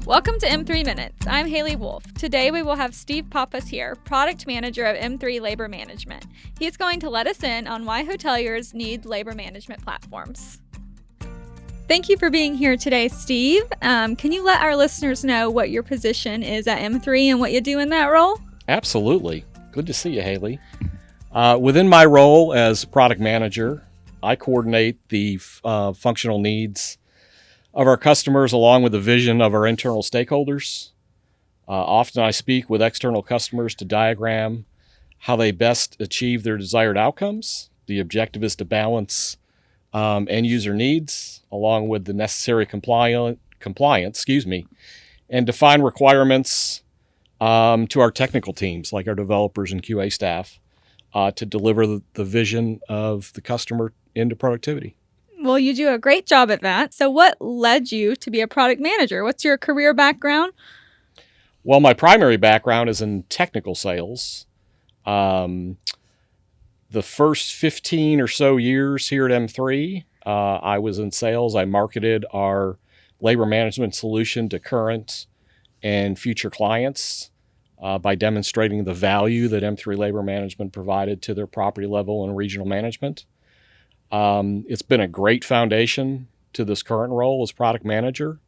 Welcome to M3 Minutes. I'm Haley Wolf. Today we will have Steve Pappas here, Product Manager of M3 Labor Management. He's going to let us in on why hoteliers need labor management platforms. Thank you for being here today, Steve. Can you let our listeners know what your position is at M3 and what you do in that role? Absolutely. Good to see you, Haley. Within my role as product manager, I coordinate the functional needs of our customers along with the vision of our internal stakeholders. Often I speak with external customers to diagram how they best achieve their desired outcomes. The objective is to balance end user needs along with the necessary compliance, and define requirements to our technical teams, like our developers and QA staff, to deliver the vision of the customer into productivity. Well, you do a great job at that. So what led you to be a product manager? What's your career background? Well, my primary background is in technical sales. The first 15 or so years here at M3, I was in sales. I marketed our labor management solution to current and future clients by demonstrating the value that M3 Labor Management provided to their property level and regional management. It's been a great foundation to this current role as product manager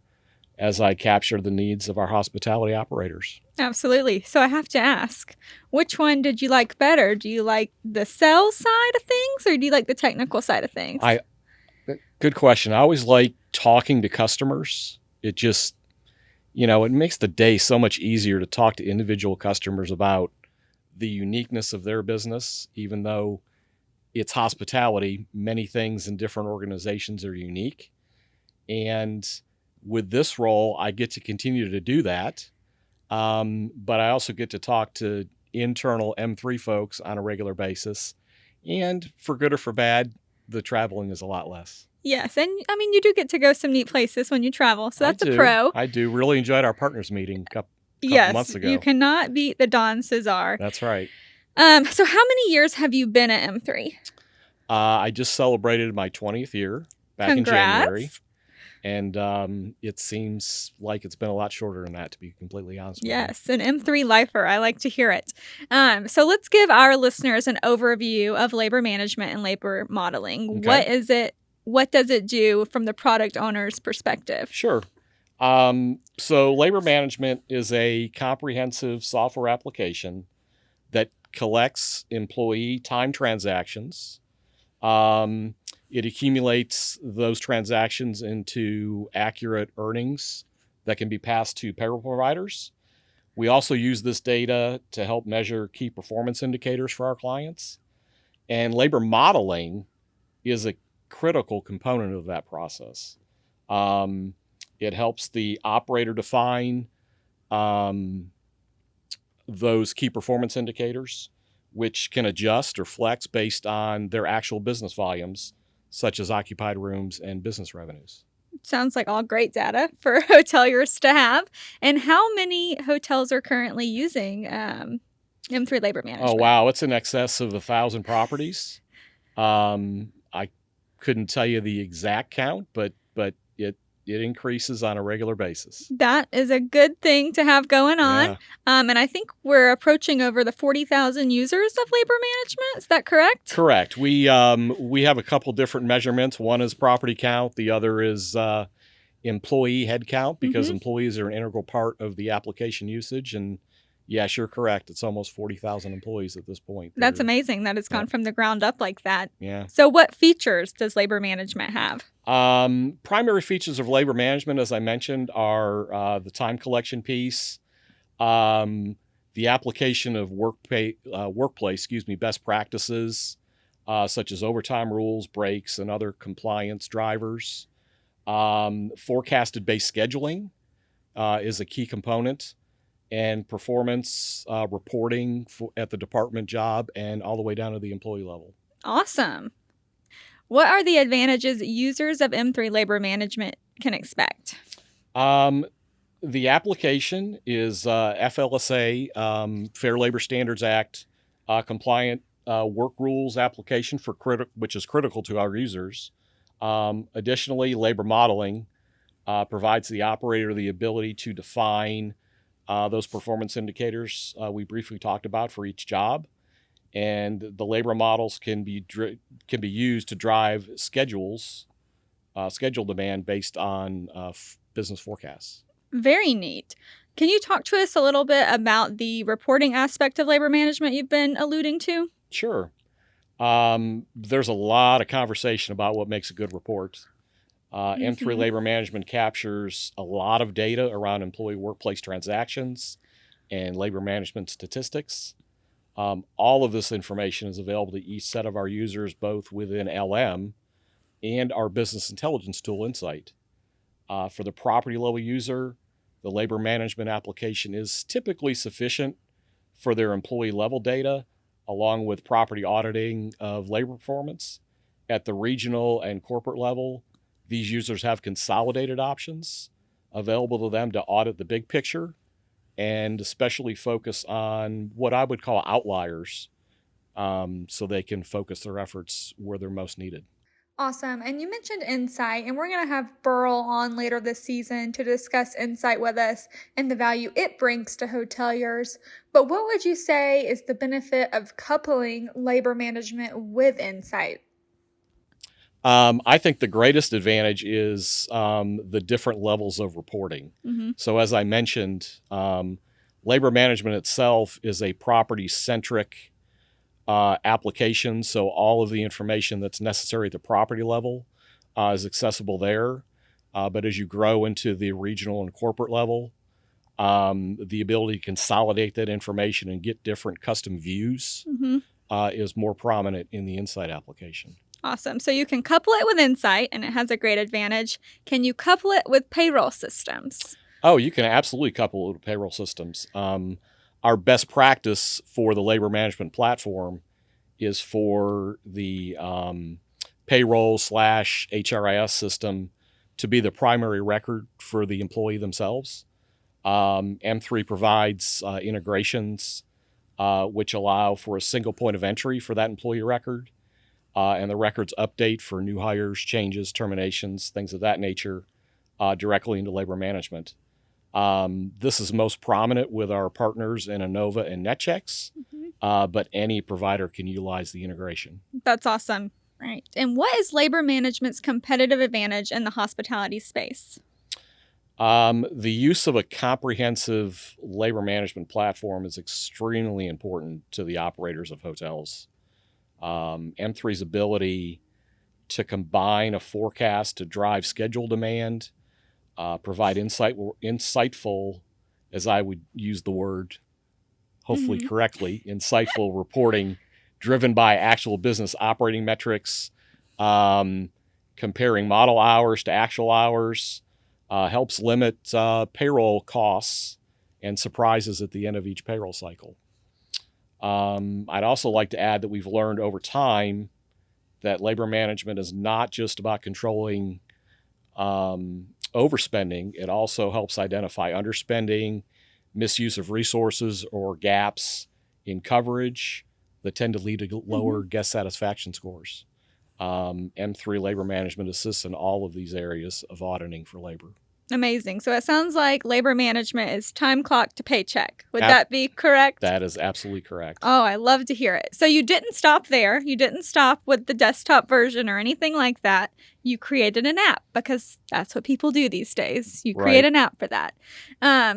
as I capture the needs of our hospitality operators. Absolutely. So I have to ask, which one did you like better? Do you like the sales side of things or do you like the technical side of things? Good question. I always like talking to customers. It just, it makes the day so much easier to talk to individual customers about the uniqueness of their business, even though it's hospitality. Many things in different organizations are unique. And with this role, I get to continue to do that. But I also get to talk to internal M3 folks on a regular basis. And for good or for bad, the traveling is a lot less. Yes. And I mean, you do get to go some neat places when you travel. So that's a pro. I do. Really enjoyed our partners meeting a couple months ago. You cannot beat the Don Cesar. That's right. So how many years have you been at M3? I just celebrated my 20th year back in January. And it seems like it's been a lot shorter than that, to be completely honest with you. Yes, an M3 lifer. I like to hear it. So let's give our listeners an overview of labor management and labor modeling. Okay. What is it? What does it do from the product owner's perspective? Sure. So labor management is a comprehensive software application that collects employee time transactions. It accumulates those transactions into accurate earnings that can be passed to payroll providers. We also use this data to help measure key performance indicators for our clients. And labor modeling is a critical component of that process. It helps the operator define those key performance indicators, which can adjust or flex based on their actual business volumes, such as occupied rooms and business revenues. Sounds like all great data for hoteliers to have. And how many hotels are currently using M3 Labor Management? Oh, wow. It's in excess of 1,000 properties. I couldn't tell you the exact count, but it increases on a regular basis. That is a good thing to have going on. Yeah. And I think we're approaching over the 40,000 users of labor management. Is that correct? Correct. We have a couple different measurements. One is property count. The other is employee head count, because employees are an integral part of the application usage. And yes, you're correct. It's almost 40,000 employees at this point. That's amazing that it's gone from the ground up like that. Yeah. So what features does labor management have? Primary features of labor management, as I mentioned, are the time collection piece, the application of workplace best practices, such as overtime rules, breaks, and other compliance drivers. Forecasted-based scheduling is a key component, and performance reporting at the department job and all the way down to the employee level. Awesome. What are the advantages users of M3 Labor Management can expect? The application is FLSA, Fair Labor Standards Act, compliant work rules application which is critical to our users. Additionally, labor modeling provides the operator the ability to define those performance indicators we briefly talked about for each job. And the labor models can be used to drive schedule demand based on business forecasts. Very neat. Can you talk to us a little bit about the reporting aspect of labor management you've been alluding to? Sure. There's a lot of conversation about what makes a good report. M3 Labor Management captures a lot of data around employee workplace transactions and labor management statistics. All of this information is available to each set of our users, both within LM and our business intelligence tool Insight. For the property level user, the labor management application is typically sufficient for their employee level data, along with property auditing of labor performance. At the regional and corporate level, these users have consolidated options available to them to audit the big picture and especially focus on what I would call outliers, so they can focus their efforts where they're most needed. Awesome. And you mentioned Insight, and we're going to have Burl on later this season to discuss Insight with us and the value it brings to hoteliers. But what would you say is the benefit of coupling labor management with Insight? I think the greatest advantage is the different levels of reporting. So as I mentioned, labor management itself is a property-centric application. So all of the information that's necessary at the property level is accessible there. But as you grow into the regional and corporate level, the ability to consolidate that information and get different custom views is more prominent in the Insight application. Awesome. So you can couple it with Insight, and it has a great advantage. Can you couple it with payroll systems? Oh, you can absolutely couple it with payroll systems. Our best practice for the labor management platform is for the payroll/HRIS system to be the primary record for the employee themselves. M3 provides integrations which allow for a single point of entry for that employee record. And the records update for new hires, changes, terminations, things of that nature directly into labor management. This is most prominent with our partners in Inova and NetChecks, but any provider can utilize the integration. That's awesome. Right. And what is labor management's competitive advantage in the hospitality space? The use of a comprehensive labor management platform is extremely important to the operators of hotels. M3's ability to combine a forecast to drive schedule demand, provide insightful, as I would use the word, hopefully correctly, insightful reporting driven by actual business operating metrics, comparing model hours to actual hours, helps limit payroll costs and surprises at the end of each payroll cycle. I'd also like to add that we've learned over time that labor management is not just about controlling overspending. It also helps identify underspending, misuse of resources, or gaps in coverage that tend to lead to lower guest satisfaction scores. M3 Labor Management assists in all of these areas of auditing for labor. Amazing. So it sounds like labor management is time clock to paycheck. Would that be correct? That is absolutely correct. Oh, I love to hear it. So you didn't stop there. You didn't stop with the desktop version or anything like that. You created an app because that's what people do these days. You create an app for that.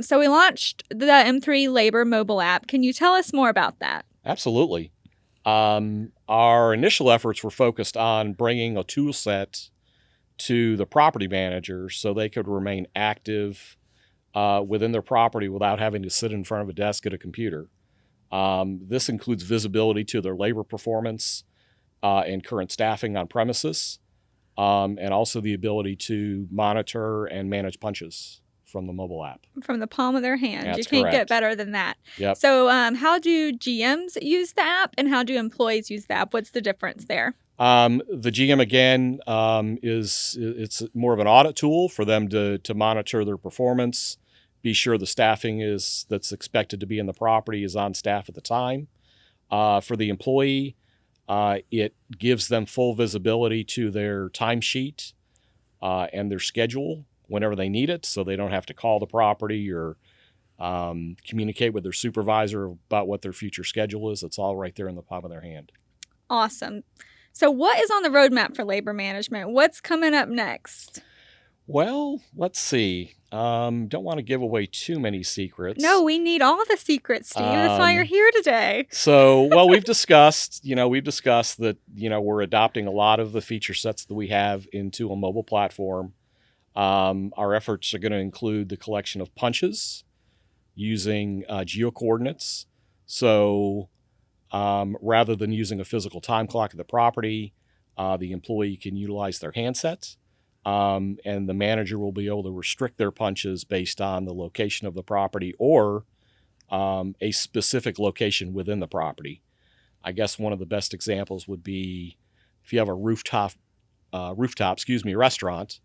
So we launched the M3 Labor mobile app. Can you tell us more about that? Absolutely. Our initial efforts were focused on bringing a tool set to the property managers so they could remain active within their property without having to sit in front of a desk at a computer. This includes visibility to their labor performance and current staffing on premises, and also the ability to monitor and manage punches from the mobile app. From the palm of their hand. That's you can't correct. get better than that. Yep. So how do GMs use the app and how do employees use the app? What's the difference there? The GM, again, it's more of an audit tool for them to monitor their performance, be sure the staffing that's expected to be in the property is on staff at the time. For the employee, it gives them full visibility to their timesheet and their schedule whenever they need it, so they don't have to call the property or communicate with their supervisor about what their future schedule is. It's all right there in the palm of their hand. Awesome. So what is on the roadmap for labor management? What's coming up next? Well, let's see. Don't want to give away too many secrets. No, we need all the secrets, Steve. That's why you're here today. Well, we've discussed that, we're adopting a lot of the feature sets that we have into a mobile platform. Our efforts are going to include the collection of punches using geo-coordinates. So rather than using a physical time clock at the property, the employee can utilize their handsets. And the manager will be able to restrict their punches based on the location of the property or a specific location within the property. I guess one of the best examples would be if you have a rooftop, restaurant,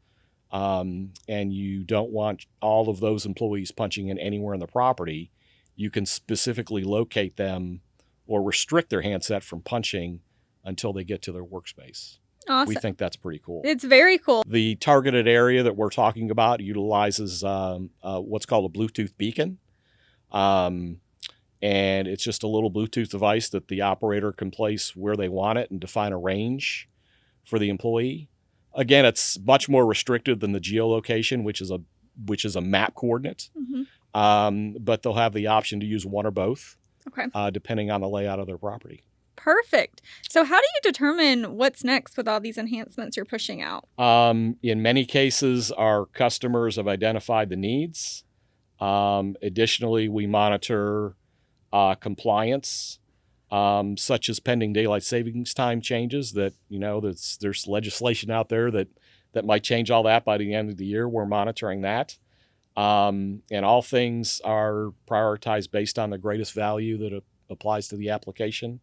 and you don't want all of those employees punching in anywhere in the property, you can specifically locate them or restrict their handset from punching until they get to their workspace. Awesome. We think that's pretty cool. It's very cool. The targeted area that we're talking about utilizes what's called a Bluetooth beacon. And it's just a little Bluetooth device that the operator can place where they want it and define a range for the employee. Again, it's much more restricted than the geolocation, which is a map coordinate. Mm-hmm. But they'll have the option to use one or both, depending on the layout of their property. Perfect. So how do you determine what's next with all these enhancements you're pushing out? In many cases, our customers have identified the needs. Additionally, we monitor compliance, such as pending daylight savings time changes that, there's legislation out there that might change all that by the end of the year. We're monitoring that. And all things are prioritized based on the greatest value that applies to the application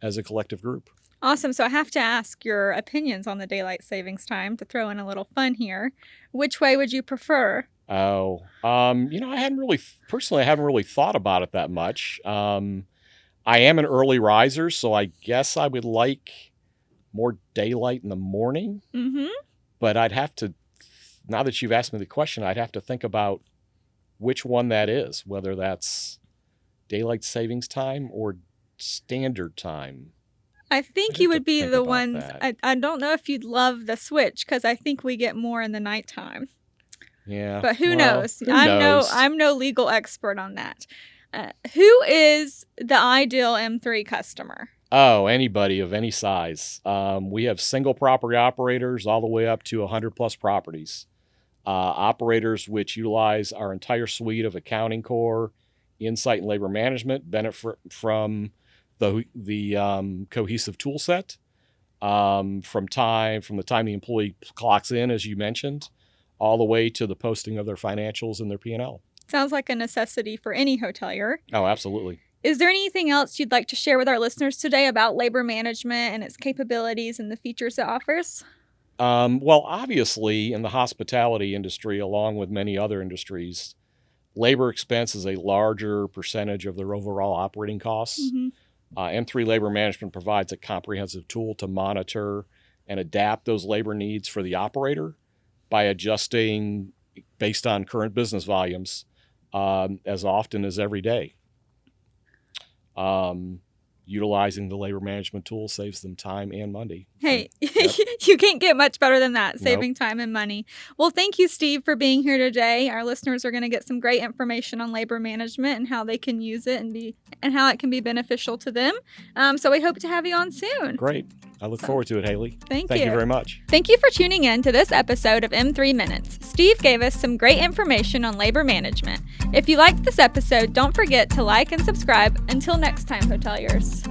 as a collective group. Awesome. So I have to ask your opinions on the daylight savings time to throw in a little fun here. Which way would you prefer? I haven't really thought about it that much. I am an early riser, so I guess I would like more daylight in the morning. Mm-hmm. But I'd have to, now that you've asked me the question, I'd have to think about which one that is, whether that's daylight savings time or standard time. I think you would be the ones. I don't know if you'd love the switch because I think we get more in the nighttime. Yeah. But who knows? I'm no legal expert on that. Who is the ideal M3 customer? Oh, anybody of any size. We have single property operators all the way up to 100 plus properties. Operators which utilize our entire suite of accounting core, insight, and labor management benefit from the cohesive tool set from the time the employee clocks in, as you mentioned, all the way to the posting of their financials and their P&L. Sounds like a necessity for any hotelier. Oh, absolutely. Is there anything else you'd like to share with our listeners today about labor management and its capabilities and the features it offers? Well, obviously, in the hospitality industry, along with many other industries, labor expense is a larger percentage of their overall operating costs. Mm-hmm. M3 Labor Management provides a comprehensive tool to monitor and adapt those labor needs for the operator by adjusting based on current business volumes as often as every day. Utilizing the labor management tool saves them time and money. Hey, yep. You can't get much better than that, saving time and money. Well, thank you, Steve, for being here today. Our listeners are going to get some great information on labor management and how they can use it and how it can be beneficial to them. So we hope to have you on soon. Great. I look forward to it, Haley. Thank you very much. Thank you for tuning in to this episode of M3 Minutes. Steve gave us some great information on labor management. If you liked this episode, don't forget to like and subscribe. Until next time, hoteliers.